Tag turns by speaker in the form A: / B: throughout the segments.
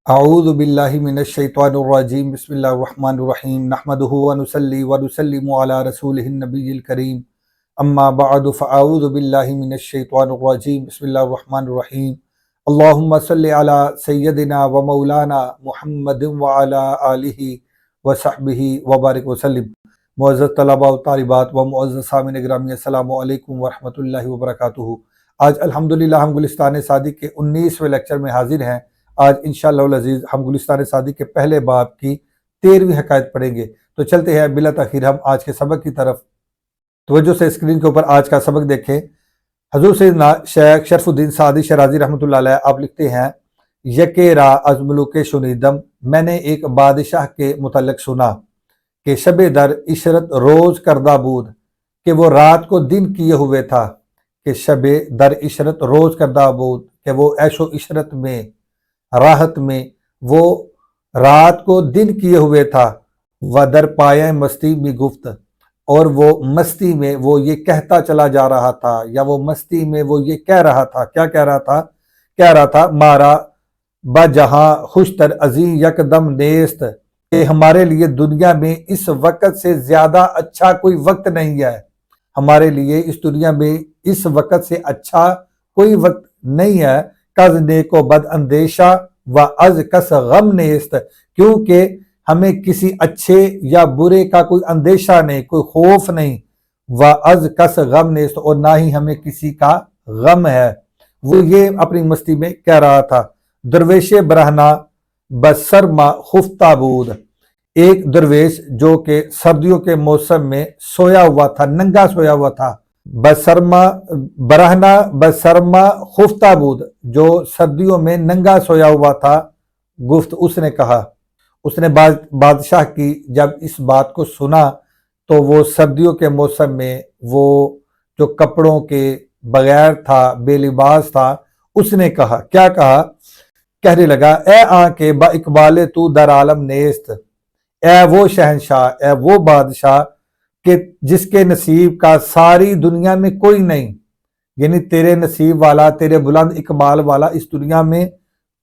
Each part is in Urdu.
A: اعوذ باللہ من الشیطان الرجیم بسم اللہ الرحمن الرحیم نحمدہ ونصلی ونسلم علی رسولہ النبی الکریم اما بعد فاعوذ باللہ من الشیطان الرجیم بسم اللہ الرحمن الرحیم اللہم صلی علی سیدنا و مولانا محمد وعلی آلہ وصحبہ وبارک وسلم۔ معزز طلباء و طالبات و معزز سامعین گرامی، السلام علیکم ورحمۃ اللہ وبرکاتہ۔ آج الحمدللہ ہم گلستان سعدی کے 19ویں لیکچر میں حاضر ہیں۔ آج انشاءاللہ العزیز ہم گلستان سعدی کے پہلے باب کی 13ویں حکایت پڑھیں گے۔ تو چلتے ہیں بلا تاخیر ہم آج کے سبق کی طرف۔ توجہ سے اسکرین کے اوپر آج کا سبق دیکھیں۔ حضور سیدنا شیخ شرف الدین سعدی شیرازی رحمۃ اللہ علیہ آپ لکھتے ہیں، یکے را از ملوک شنیدم، میں نے ایک بادشاہ کے متعلق سنا کہ شب در عشرت روز کردہ بود، کہ وہ رات کو دن کیے ہوئے تھا، کہ شب در عشرت روز کردہ بود، کہ وہ عیش و عشرت میں، راحت میں وہ رات کو دن کیے ہوئے تھا۔ و در پایہ مستی میں گفت، اور وہ مستی میں وہ یہ کہتا چلا جا رہا تھا، یا وہ مستی میں وہ یہ کہہ رہا تھا۔ کیا کہہ رہا تھا مارا با جہاں خوشتر ازیں یکدم نیست، کہ ہمارے لیے دنیا میں اس وقت سے زیادہ اچھا کوئی وقت نہیں ہے، ہمارے لیے اس دنیا میں اس وقت سے اچھا کوئی وقت نہیں ہے۔ کز نیک و بد اندیشہ و از کس غم نیست، کیونکہ ہمیں کسی اچھے یا برے کا کوئی اندیشہ نہیں، کوئی خوف نہیں۔ و از کس غم نیست، اور نہ ہی ہمیں کسی کا غم ہے۔ وہ یہ اپنی مستی میں کہہ رہا تھا۔ درویش برہنہ بسرما خفتہ بود، ایک درویش جو کہ سردیوں کے موسم میں سویا ہوا تھا، ننگا سویا ہوا تھا۔ برہنہ بسرما خفتہ بود، جو سردیوں میں ننگا سویا ہوا تھا۔ گفت، اس نے کہا، اس نے بادشاہ کی جب اس بات کو سنا تو وہ سردیوں کے موسم میں وہ جو کپڑوں کے بغیر تھا، بے لباس تھا، اس نے کہا، کیا کہا؟ کہنے لگا، اے آنکھ با اقبال تو در عالم نیست، اے وہ شہنشاہ، اے وہ بادشاہ کہ جس کے نصیب کا ساری دنیا میں کوئی نہیں، یعنی تیرے نصیب والا، تیرے بلند اقبال والا اس دنیا میں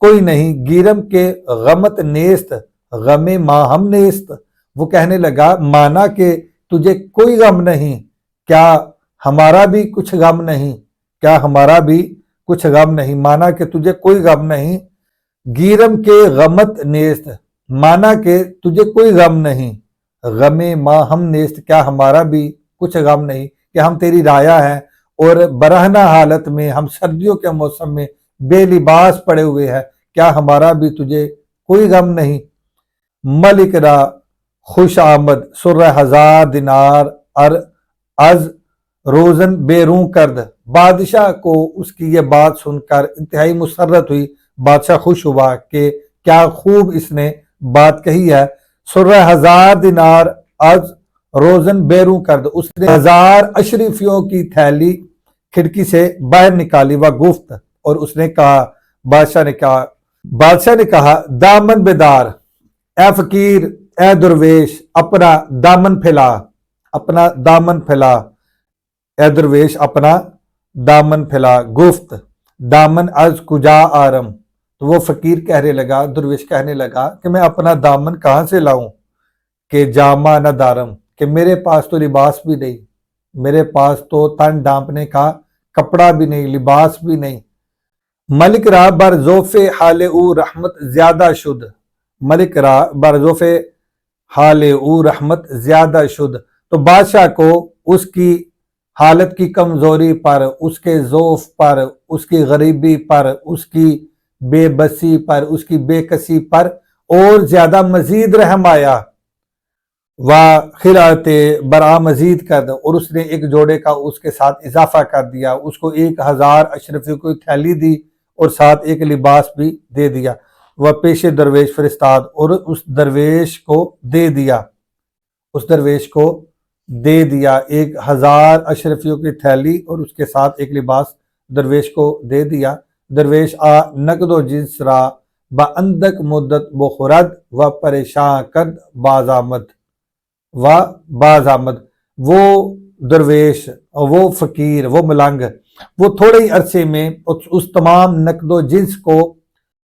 A: کوئی نہیں۔ گیرم کے غمت نیست، غم ماہم نیست، وہ کہنے لگا مانا کہ تجھے کوئی غم نہیں، کیا ہمارا بھی کچھ غم نہیں؟ کیا ہمارا بھی کچھ غم نہیں؟ مانا کہ تجھے کوئی غم نہیں۔ گیرم کے غمت نیست، مانا کہ تجھے کوئی غم نہیں۔ غم ماہم نیست، کیا ہمارا بھی کچھ غم نہیں کہ ہم تیری رایا ہیں، اور برہنہ حالت میں ہم سردیوں کے موسم میں بے لباس پڑے ہوئے ہیں، کیا ہمارا بھی تجھے کوئی غم نہیں؟ ملک را خوش آمد سر ہزار دینار از روزن بے روں کرد، بادشاہ کو اس کی یہ بات سن کر انتہائی مسرت ہوئی، بادشاہ خوش ہوا کہ کیا خوب اس نے بات کہی ہے۔ سر ہزار دینار از روزن بے روں کرد، اس نے 1000 اشرفیوں کی تھیلی کھڑکی سے باہر نکالی۔ و گفت، اور اس نے کہا، بادشاہ نے کہا دامن بیدار، اے فقیر، اے درویش، اپنا دامن پھیلا، اپنا دامن پھیلا، اے درویش اپنا دامن پھیلا۔ گفت، دامن از کجا آرم، تو وہ فقیر کہنے لگا، درویش کہنے لگا کہ میں اپنا دامن کہاں سے لاؤں، کہ جامہ نہ دارم، کہ میرے پاس تو لباس بھی نہیں، میرے پاس تو تن ڈھانپنے کا کپڑا بھی نہیں، لباس بھی نہیں۔ ملک را بر ذوف حال او رحمت زیادہ شد، ملک را بر ذوف حال او رحمت زیادہ شد، تو بادشاہ کو اس کی حالت کی کمزوری پر، اس کے ذوف پر، اس کی غریبی پر، اس کی بے بسی پر، اس کی بے کسی پر اور زیادہ مزید رحم آیا۔ و خلعت برآ مزید کر، اور اس نے ایک جوڑے کا اس کے ساتھ اضافہ کر دیا، اس کو 1000 اشرفیوں کو تھیلی دی اور ساتھ ایک لباس بھی دے دیا۔ وہ پیش درویش فرستاد، اور اس درویش کو دے دیا، اس درویش کو دے دیا 1000 اشرفیوں کی تھیلی اور اس کے ساتھ ایک لباس درویش کو دے دیا۔ درویش آ نقد و جنس را با اندک مدت بخورد و پریشان کرد باز آمد وہ درویش، وہ فقیر، وہ ملنگ، وہ تھوڑے ہی عرصے میں اس تمام نقد و جنس کو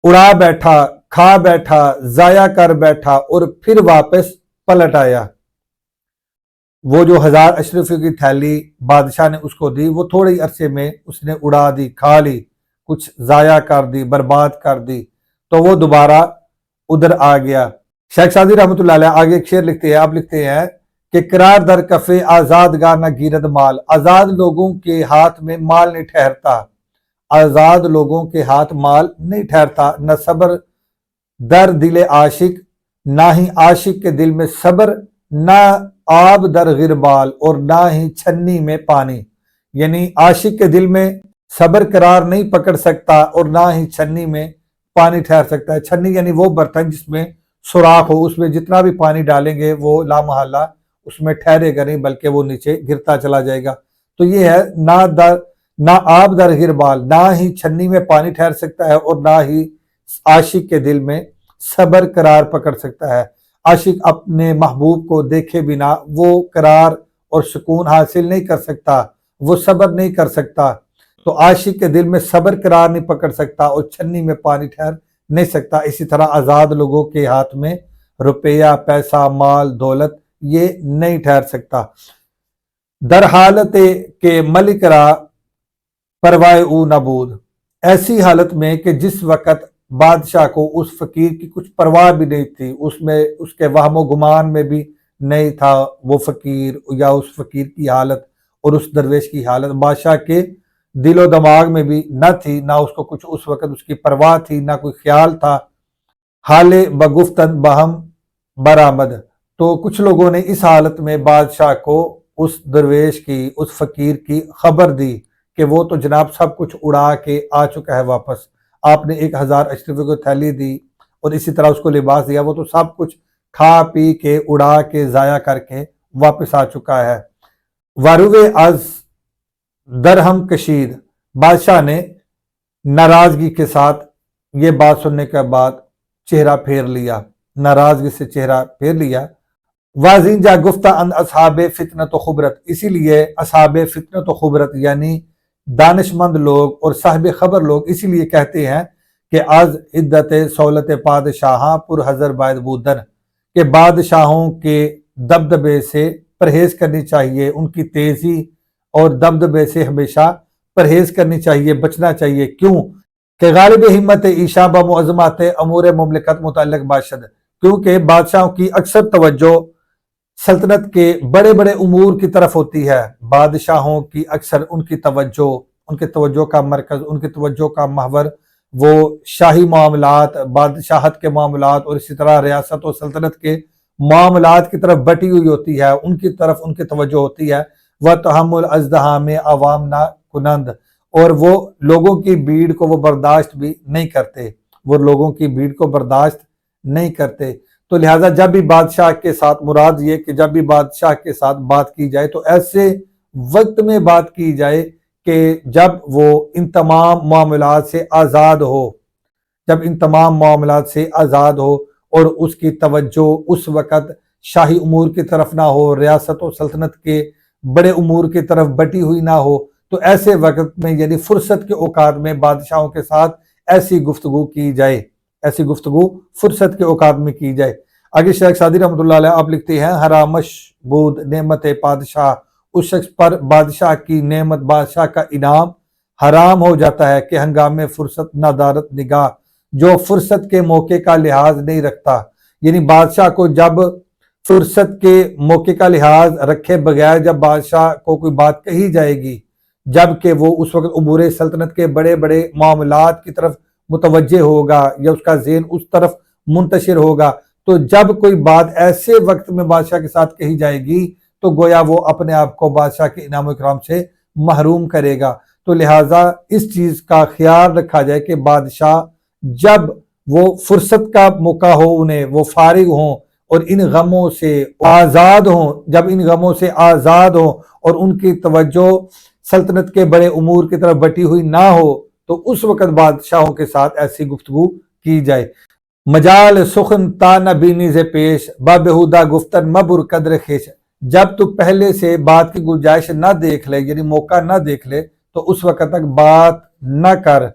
A: اڑا بیٹھا، کھا بیٹھا، ضائع کر بیٹھا اور پھر واپس پلٹ آیا۔ وہ جو 1000 اشرفیوں کی تھیلی بادشاہ نے اس کو دی، وہ تھوڑے عرصے میں اس نے اڑا دی، کھا لی، کچھ ضائع کر دی، برباد کر دی، تو وہ دوبارہ ادھر آ گیا۔ شیخ سعدی رحمۃ اللہ علیہ آگے ایک شعر لکھتے ہیں، آپ لکھتے ہیں کہ قرار در کفے آزاد گاہ نہ گیرد مال، آزاد لوگوں کے ہاتھ میں مال نہیں ٹھہرتا، آزاد لوگوں کے ہاتھ مال نہیں ٹھہرتا، نہ صبر در دل عاشق، نہ ہی عاشق کے دل میں صبر، نہ آب در غربال اور نہ ہی چھنی میں پانی، یعنی عاشق کے دل میں صبر قرار نہیں پکڑ سکتا اور نہ ہی چھنی میں پانی ٹھہر سکتا ہے۔ چھنی یعنی وہ برتن جس میں سوراخ ہو، اس میں جتنا بھی پانی ڈالیں گے وہ لامحالہ اس میں ٹھہرے گا نہیں، بلکہ وہ نیچے گرتا چلا جائے گا۔ تو یہ ہے نہ آب در غربال، نہ ہی چھنی میں پانی ٹھہر سکتا ہے اور نہ ہی عاشق کے دل میں صبر قرار پکڑ سکتا ہے۔ عاشق اپنے محبوب کو دیکھے بنا وہ قرار اور سکون حاصل نہیں کر سکتا، وہ صبر نہیں کر سکتا، تو عاشق کے دل میں صبر قرار نہیں پکڑ سکتا اور چھنی میں پانی ٹھہر نہیں سکتا۔ اسی طرح آزاد لوگوں کے ہاتھ میں روپیہ، پیسہ، مال، دولت یہ نہیں ٹھہر سکتا۔ در حالت کے ملک را پروائے او نبود، ایسی حالت میں کہ جس وقت بادشاہ کو اس فقیر کی کچھ پرواہ بھی نہیں تھی، اس کے وہم و گمان میں بھی نہیں تھا وہ فقیر یا اس فقیر کی حالت اور اس درویش کی حالت، بادشاہ کے دل و دماغ میں بھی نہ تھی، نہ اس کو کچھ اس وقت اس کی پرواہ تھی، نہ کوئی خیال تھا۔ حال بگفتن بہم برآمد، تو کچھ لوگوں نے اس حالت میں بادشاہ کو اس درویش کی، اس فقیر کی خبر دی کہ وہ تو جناب سب کچھ اڑا کے آ چکا ہے واپس، آپ نے 1000 اشرفیوں کو تھیلی دی اور اسی طرح اس کو لباس دیا، وہ تو سب کچھ کھا پی کے اڑا کے ضائع کر کے واپس آ چکا ہے۔ واروے از درہم کشید، بادشاہ نے ناراضگی کے ساتھ یہ بات سننے کے بعد چہرہ پھیر لیا، ناراضگی سے چہرہ پھیر لیا۔ واضح جا گفتہ ان اصحاب فتنت و خبرت، اسی لیے اصحاب فتنت و خبرت یعنی دانش مند لوگ اور صاحب خبر لوگ اسی لیے کہتے ہیں کہ از عدت سہولت پادشاہاں پر حذر باید بودن، کہ بادشاہوں کے دبدبے سے پرہیز کرنی چاہیے، ان کی تیزی اور دبدبے سے ہمیشہ پرہیز کرنی چاہیے، بچنا چاہیے۔ کیوں کہ غالب ہمت ایشا بمعظمات امور مملکت متعلق باشد، کیونکہ بادشاہوں کی اکثر توجہ سلطنت کے بڑے بڑے امور کی طرف ہوتی ہے، بادشاہوں کی اکثر ان کی توجہ کا مرکز، ان کی توجہ کا محور وہ شاہی معاملات، بادشاہت کے معاملات اور اسی طرح ریاست و سلطنت کے معاملات کی طرف بٹی ہوئی ہوتی ہے، ان کی طرف ان کی توجہ ہوتی ہے۔ وہ تحمل ازدحام عوام نہ کنند، اور وہ لوگوں کی بھیڑ کو وہ برداشت بھی نہیں کرتے، وہ لوگوں کی بھیڑ کو برداشت نہیں کرتے۔ تو لہٰذا جب بھی بادشاہ کے ساتھ، مراد یہ کہ جب بھی بادشاہ کے ساتھ بات کی جائے تو ایسے وقت میں بات کی جائے کہ جب وہ ان تمام معاملات سے آزاد ہو، جب ان تمام معاملات سے آزاد ہو اور اس کی توجہ اس وقت شاہی امور کی طرف نہ ہو، ریاست و سلطنت کے بڑے امور کی طرف بٹی ہوئی نہ ہو، تو ایسے وقت میں یعنی فرصت کے اوقات میں بادشاہوں کے ساتھ ایسی گفتگو کی جائے، ایسی گفتگو فرصت کے اوقات میں کی جائے۔ آگے شیخ سعدی رحمۃ اللہ علیہ آپ لکھتے ہیں، حرامش بود نعمت پادشاہ، اس شخص پر بادشاہ کی نعمت، بادشاہ کا انعام حرام ہو جاتا ہے کہ ہنگام فرصت ندارت نگاہ، جو فرصت کے موقع کا لحاظ نہیں رکھتا، یعنی بادشاہ کو جب فرصت کے موقع کا لحاظ رکھے بغیر جب بادشاہ کو کوئی بات کہی جائے گی، جبکہ وہ اس وقت امور سلطنت کے بڑے بڑے معاملات کی طرف متوجہ ہوگا یا اس کا ذہن اس طرف منتشر ہوگا، تو جب کوئی بات ایسے وقت میں بادشاہ کے ساتھ کہی جائے گی تو گویا وہ اپنے آپ کو بادشاہ کے انعام و اکرام سے محروم کرے گا۔ تو لہٰذا اس چیز کا خیال رکھا جائے کہ بادشاہ جب وہ فرصت کا موقع ہو، انہیں وہ فارغ ہوں اور ان غموں سے آزاد ہوں، جب ان غموں سے آزاد ہوں اور ان کی توجہ سلطنت کے بڑے امور کی طرف بٹی ہوئی نہ ہو، تو اس وقت بادشاہوں کے ساتھ ایسی گفتگو کی جائے۔ مجال سخن تا نبینی سے پیش با بہودہ گفتن مبر قدر خیش، جب تو پہلے سے بات کی گنجائش نہ دیکھ لے، یعنی موقع نہ دیکھ لے، تو اس وقت تک بات نہ کر،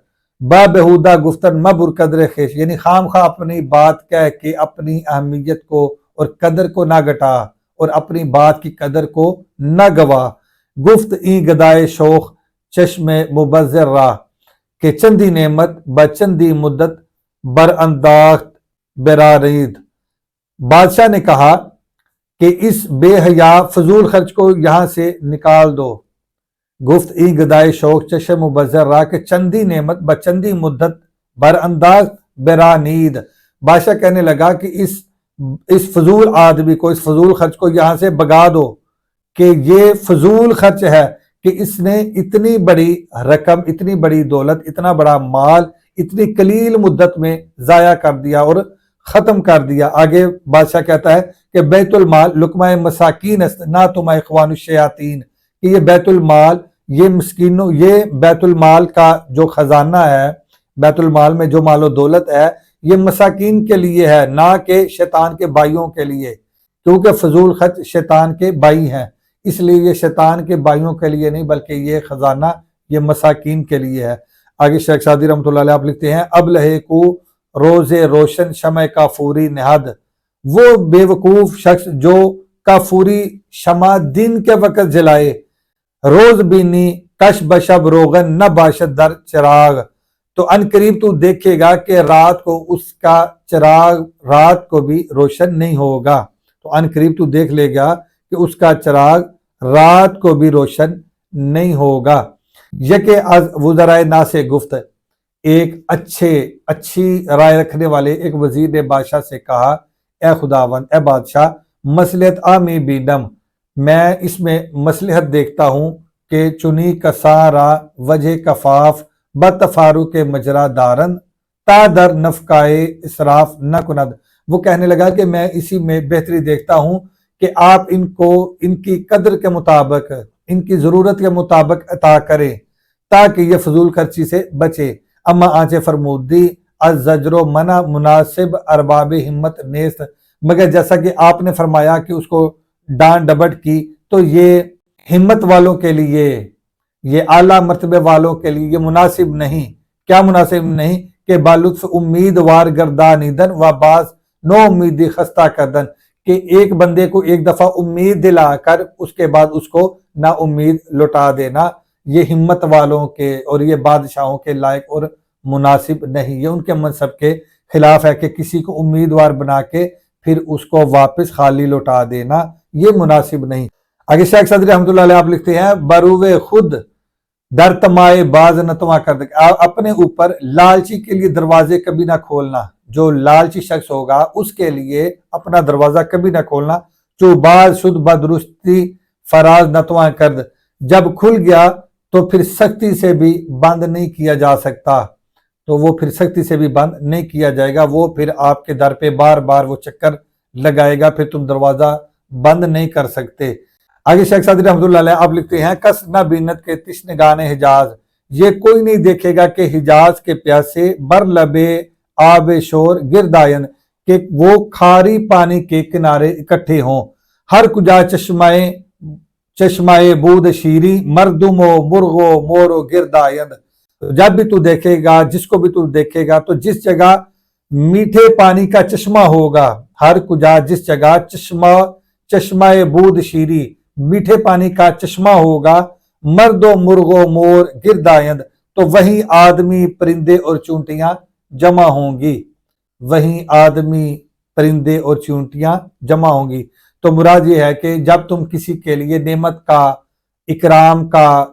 A: بابہودہ گفتن مبر قدر خیش، یعنی خام خواہ اپنی بات کہہ کے اپنی اہمیت کو اور قدر کو نہ گٹا اور اپنی بات کی قدر کو نہ گوا۔ گفت این گدائے شوخ چشم مبذر راہ، کہ چندی نعمت بچندی مدت بر انداخت برارید۔ بادشاہ نے کہا کہ اس بے حیا فضول خرچ کو یہاں سے نکال دو۔ گفت این گدائے شوق چشم مبذر راہ، کہ چندی نعمت بچندی مدت بر انداز برانید۔ بادشاہ کہنے لگا کہ اس فضول آدمی کو، اس فضول خرچ کو یہاں سے بگا دو، کہ یہ فضول خرچ ہے کہ اس نے اتنی بڑی رقم، اتنی بڑی دولت، اتنا بڑا مال اتنی قلیل مدت میں ضائع کر دیا اور ختم کر دیا۔ آگے بادشاہ کہتا ہے کہ بیت المال لقمہ مساکین است نا تم اخوان الشیاطین، کہ یہ بیت المال، یہ مسکینوں، یہ بیت المال کا جو خزانہ ہے، بیت المال میں جو مال و دولت ہے، یہ مساکین کے لیے ہے، نہ کہ شیطان کے بھائیوں کے لیے، کیونکہ فضول خرچ شیطان کے بھائی ہیں، اس لیے یہ شیطان کے بھائیوں کے لیے نہیں بلکہ یہ خزانہ یہ مساکین کے لیے ہے۔ آگے شیخ سعدی رحمۃ اللہ علیہ آپ لکھتے ہیں اب لہے کو روز روشن شمع کافوری نہاد، وہ بے وقوف شخص جو کافوری شمع دن کے وقت جلائے، روز بینی کش بشب روغن نہ باشد در چراغ، تو ان قریب تو دیکھے گا کہ رات کو اس کا چراغ رات کو بھی روشن نہیں ہوگا، تو ان قریب تو دیکھ لے گا کہ اس کا چراغ رات کو بھی روشن نہیں ہوگا۔ یکے از وزرائے ناس گفت، ایک اچھی رائے رکھنے والے ایک وزیر نے بادشاہ سے کہا اے خداوند، اے بادشاہ، مصلحت آمی بیدم، میں اس میں مصلحت دیکھتا ہوں کہ چنی کسارا وجہ کفاف بتفارق مجرا دارن تا در نفقائے اسراف نہ کند۔ وہ کہنے لگا کہ میں اسی میں بہتری دیکھتا ہوں کہ آپ ان کو ان کی قدر کے مطابق، ان کی ضرورت کے مطابق عطا کریں تاکہ یہ فضول خرچی سے بچے۔ اما آنچ فرمودی از زجر و منع مناسب ارباب ہمت نیست، مگر جیسا کہ آپ نے فرمایا کہ اس کو ڈانٹ ڈپٹ کی، تو یہ ہمت والوں کے لیے، یہ اعلیٰ مرتبے والوں کے لیے یہ مناسب نہیں۔ کیا مناسب نہیں؟ کہ بالطف امیدوار گردانیدن و بعض نو امیدی خستہ کردن، کہ ایک بندے کو ایک دفعہ امید دلا کر اس کے بعد اس کو نا امید لوٹا دینا، یہ ہمت والوں کے اور یہ بادشاہوں کے لائق اور مناسب نہیں۔ یہ ان کے منصب کے خلاف ہے کہ کسی کو امیدوار بنا کے پھر اس کو واپس خالی لوٹا دینا، یہ مناسب نہیں۔ آگے شیخ صدری رحمۃ اللہ علیہ آپ لکھتے ہیں بروے خود در تمائے باز نتوا کر دے، اپنے اوپر لالچی کے لیے دروازے کبھی نہ کھولنا۔ جو لالچی شخص ہوگا اس کے لیے اپنا دروازہ کبھی نہ کھولنا۔ جو باز شد بدرستی فراز نتوا کرد، جب کھل گیا تو پھر سختی سے بھی بند نہیں کیا جا سکتا، تو وہ پھر سختی سے بھی بند نہیں کیا جائے گا، وہ پھر آپ کے در پہ بار بار وہ چکر لگائے گا، پھر تم دروازہ بند نہیں کر سکتے۔ آگے شیخ صدری رحمۃ اللہ علیہ آپ لکھتے ہیں کس نہ بینت کے تشنگان حجاز، یہ کوئی نہیں دیکھے گا کہ حجاز کے پیاسے بر لبے آب شور گرد آئین، کہ وہ کھاری پانی کے کنارے اکٹھے ہوں۔ ہر کجا چشمائے بود شیری مردم و مرغ و مور و گرد آئین، جب بھی تو دیکھے گا، جس کو بھی تو دیکھے گا، تو جس جگہ میٹھے پانی کا چشمہ ہوگا، ہر کجا جس جگہ چشمہ بود شیری میٹھے پانی کا چشمہ ہوگا، مرد و مرغ و مور گرد آئند، تو وہیں آدمی پرندے اور چونٹیاں جمع ہوں گی، وہیں آدمی پرندے اور چونٹیاں جمع ہوں گی۔ تو مراد یہ ہے کہ جب تم کسی کے لیے نعمت کا، اکرام کا،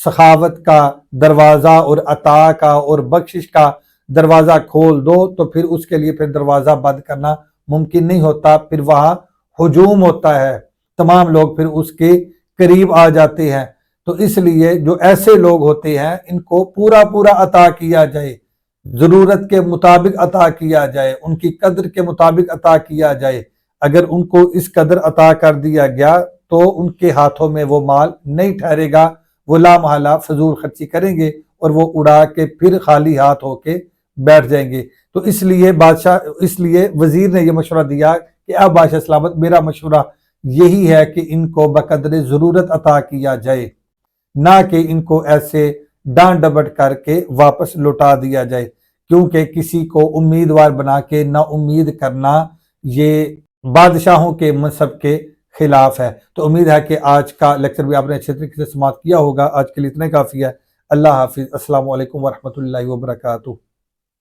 A: سخاوت کا دروازہ اور عطا کا اور بخشش کا دروازہ کھول دو، تو پھر اس کے لیے پھر دروازہ بند کرنا ممکن نہیں ہوتا، پھر وہاں ہجوم ہوتا ہے، تمام لوگ پھر اس کے قریب آ جاتے ہیں۔ تو اس لیے جو ایسے لوگ ہوتے ہیں ان کو پورا عطا کیا جائے، ضرورت کے مطابق عطا کیا جائے، ان کی قدر کے مطابق عطا کیا جائے۔ اگر ان کو اس قدر عطا کر دیا گیا تو ان کے ہاتھوں میں وہ مال نہیں ٹھہرے گا، وہ لا محالہ فضول خرچی کریں گے اور وہ اڑا کے پھر خالی ہاتھ ہو کے بیٹھ جائیں گے۔ تو اس لیے وزیر نے یہ مشورہ دیا کہ اب بادشاہ سلامت، میرا مشورہ یہی ہے کہ ان کو بقدر ضرورت عطا کیا جائے، نہ کہ ان کو ایسے ڈانٹ ڈپٹ کر کے واپس لوٹا دیا جائے، کیونکہ کسی کو امیدوار بنا کے نا امید کرنا یہ بادشاہوں کے منصب کے خلاف ہے۔ تو امید ہے کہ آج کا لیکچر بھی آپ نے اچھے طریقے سے سماعت کیا ہوگا۔ آج کے لیے اتنا ہی کافی ہے۔ اللہ حافظ۔ السلام علیکم ورحمۃ اللہ وبرکاتہ۔